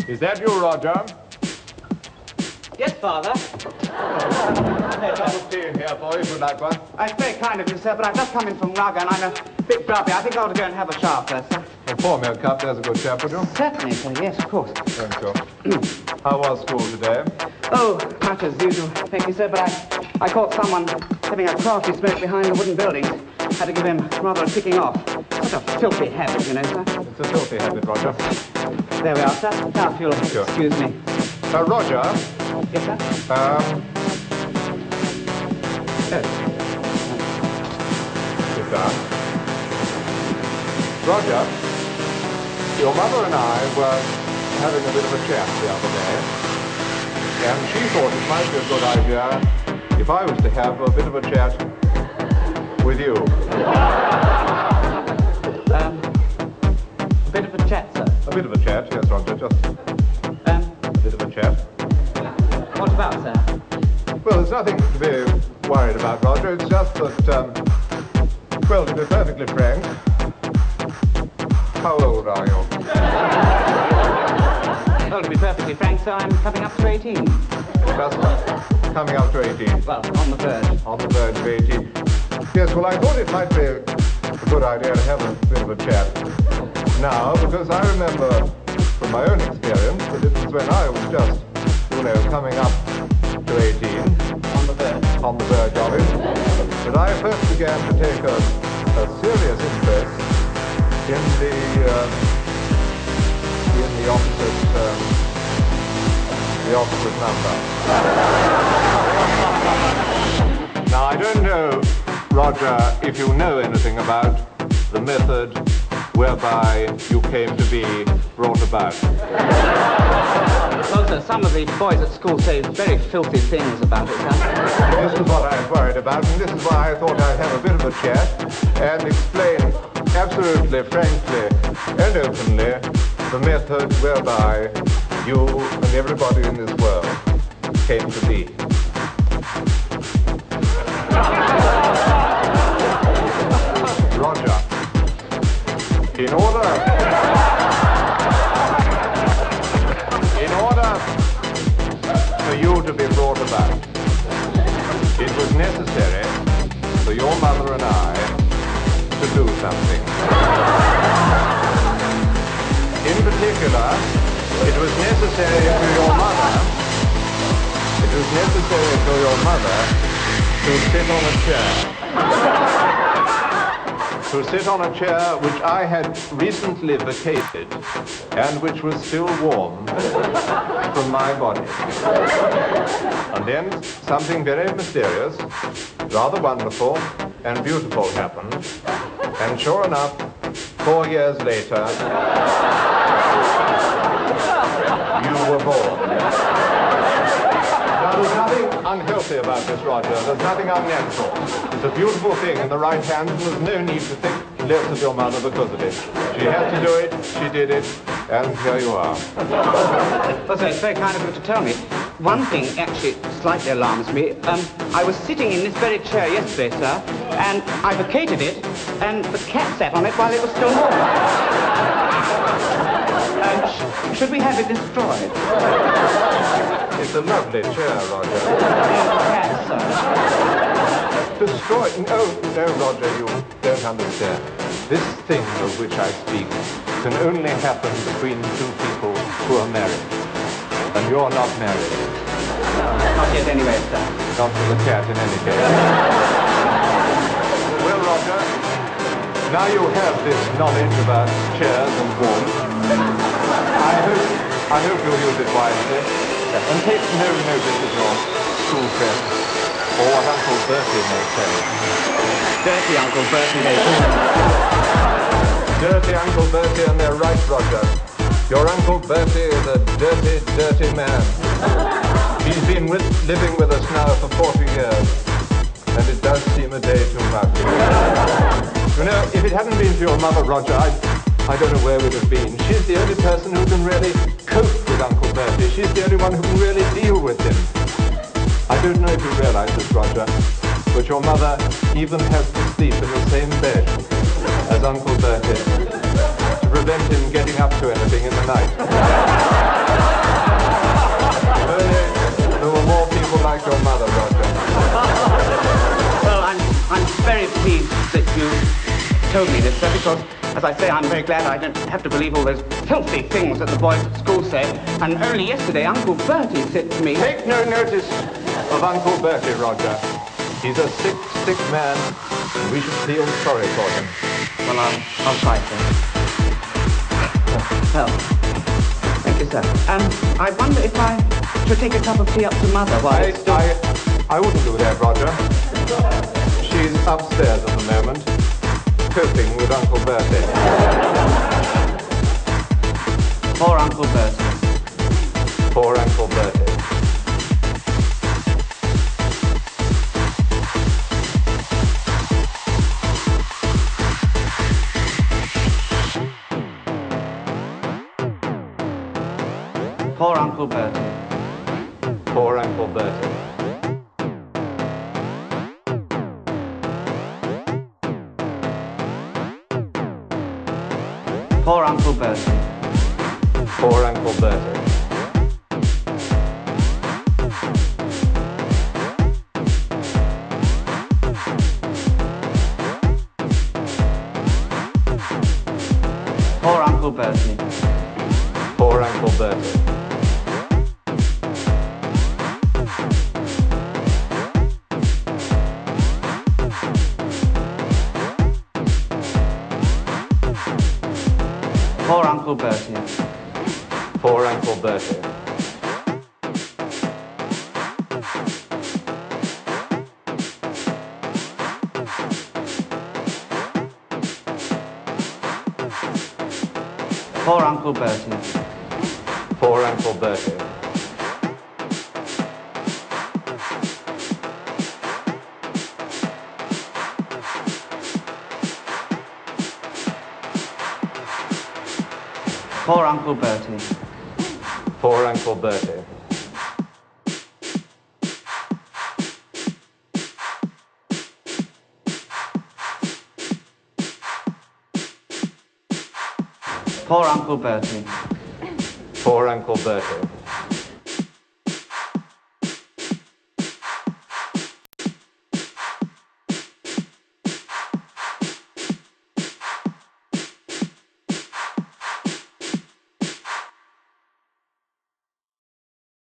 Is that you, Roger? Yes, Father. I'll tea here for you if you'd like one. It's very kind of you, sir, but I've just come in from Raga and I'm a bit grubby. I think I ought to go and have a shower first, sir. Well, pour me a cup. There's a good chap, would you? Certainly, sir. Yes, of course. Thank you. How was school today? Oh, much as usual. Thank you, sir, but I caught someone having a crafty smoke behind the wooden buildings. Had to give him rather a ticking off. Such a filthy habit, you know, sir. It's a filthy habit, Roger. There we are, sir. Now, if you'll excuse me. Roger? Yes, sir? Yes. Sit down. Roger, your mother and I were having a bit of a chat the other day, and she thought it might be a good idea if I was to have a bit of a chat with you. A bit of a chat, sir. A bit of a chat, yes, Roger, just a bit of a chat. What about, sir? Well, there's nothing to be worried about, Roger. It's just that, well, to be perfectly frank, how old are you? Well, to be perfectly frank, sir, I'm coming up to 18. Just coming up to 18. Well, on the verge. On the verge of 18. Yes, well, I thought it might be a good idea to have a bit of a chat now, because I remember from my own experience that it was when I was just, you know, coming up to 18, on the verge of it, that I first began to take a serious interest in the opposite number. Now, I don't know, Roger, if you know anything about the method whereby you came to be brought about. Well, sir, some of the boys at school say very filthy things about it, sir. This is what I was worried about, and this is why I thought I'd have a bit of a chat and explain absolutely, frankly, and openly the method whereby you and everybody in this world came to be. Roger, in order for you to be brought about, it was necessary for your mother and I to do something. In particular, it was necessary for your mother to sit on a chair. To sit on a chair which I had recently vacated and which was still warm from my body. And then something very mysterious, rather wonderful and beautiful happened. And sure enough, 4 years later, you were born. Now, there's nothing unhealthy about this, Roger. There's nothing unnatural. It's a beautiful thing in the right hand, and there's no need to think less of your mother because of it. She had to do it, she did it, and here you are. Well, sir, it's very kind of you to tell me. One thing actually slightly alarms me. I was sitting in this very chair yesterday, sir, and I vacated it, and the cat sat on it while it was still warm. Should we have it destroyed? It's a lovely chair, Roger. Cat, sir. Destroyed? No, Roger, you don't understand. This thing of which I speak can only happen between two people who are married. And you're not married. Not yet anyway, sir. Not to the cat in any case. Well, Roger, now you have this knowledge about chairs and warmth. I hope you'll use it wisely. And take no notice of your school friends, or what Uncle Bertie may say. Dirty Uncle Bertie, they say. Dirty Uncle Bertie, and they're right, Roger. Your Uncle Bertie is a dirty, dirty man. He's been living with us now for 40 years, and it does seem a day too much. You know, if it hadn't been for your mother, Roger, I don't know where we'd have been. She's the only person who can really cope with Uncle Bertie. She's the only one who can really deal with him. I don't know if you realize this, Roger, but your mother even has to sleep in the same bed as Uncle Bertie to prevent him getting up to anything in the night. told me this, sir, because, as I say, I'm very glad I don't have to believe all those filthy things that the boys at school say. And only yesterday, Uncle Bertie said to me... Take no notice of Uncle Bertie, Roger. He's a sick, sick man, and we should feel sorry for him. Well, I'll try, sir. Well, thank you, sir. I wonder if I should take a cup of tea up to Mother while I wouldn't do that, Roger. She's upstairs at the moment, coping with Uncle Bertie. Poor Uncle Bertie. Poor Uncle Bertie. Poor Uncle Bertie. Poor Uncle Bertie. Poor Uncle Bertie. Poor Uncle Bertie. Poor Uncle Bertie. Poor Uncle Bertie. Poor Uncle Bertie. Poor Uncle Bertie. Poor Uncle Bertie. Poor Uncle Bertie. Poor Uncle Bertie. Poor Uncle Bertie. Poor Uncle Bertie. Poor Uncle Bertie.